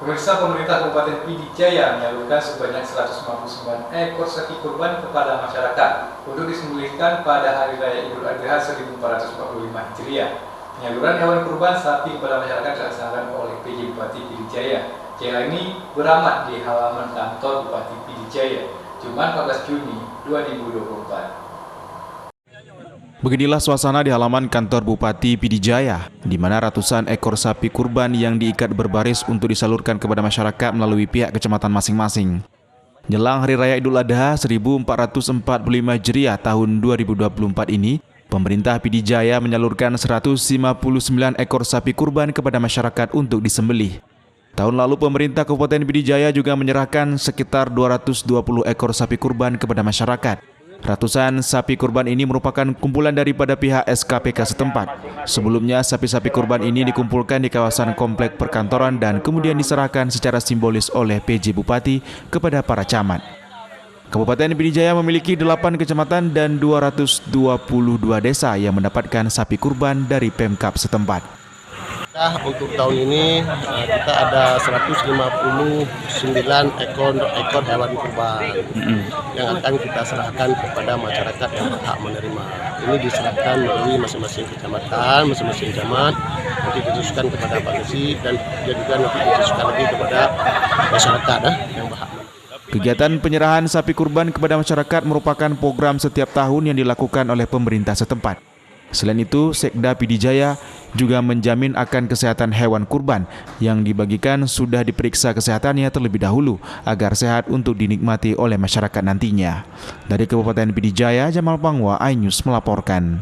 Pemirsa, pemerintah Kabupaten Pidi Jaya menyalurkan sebanyak 159 ekor sapi kurban kepada masyarakat untuk disembelihkan pada Hari Raya Idul Adha 1445 Hijriah. Penyaluran hewan kurban sapi kepada masyarakat dilaksanakan oleh PJ Bupati Pidi Jaya. Jaya ini beramat di halaman kantor Bupati Pidi Jaya, Jumat 14 Juni 2024. Beginilah suasana di halaman kantor Bupati Pidi Jaya, di mana ratusan ekor sapi kurban yang diikat berbaris untuk disalurkan kepada masyarakat melalui pihak kecamatan masing-masing. Jelang Hari Raya Idul Adha 1445 Hijriah tahun 2024 ini, pemerintah Pidi Jaya menyalurkan 159 ekor sapi kurban kepada masyarakat untuk disembelih. Tahun lalu pemerintah Kabupaten Pidi Jaya juga menyerahkan sekitar 220 ekor sapi kurban kepada masyarakat. Ratusan sapi kurban ini merupakan kumpulan daripada pihak SKPK setempat. Sebelumnya, sapi-sapi kurban ini dikumpulkan di kawasan komplek perkantoran dan kemudian diserahkan secara simbolis oleh PJ Bupati kepada para camat. Kabupaten Pidi Jaya memiliki 8 kecamatan dan 222 desa yang mendapatkan sapi kurban dari Pemkab setempat. Untuk tahun ini kita ada 159 ekor hewan kurban yang akan kita serahkan kepada masyarakat yang berhak menerima. Ini diserahkan melalui masing-masing kecamatan, masing-masing camat, nanti diteruskan kepada Pak Desi dan juga nanti diteruskan lagi kepada masyarakat yang berhak. Kegiatan penyerahan sapi kurban kepada masyarakat merupakan program setiap tahun yang dilakukan oleh pemerintah setempat. Selain itu, Sekda Pidi Jaya juga menjamin akan kesehatan hewan kurban yang dibagikan sudah diperiksa kesehatannya terlebih dahulu agar sehat untuk dinikmati oleh masyarakat nantinya. Dari Kabupaten Pidi Jaya, Jamal Pangwa, iNews melaporkan.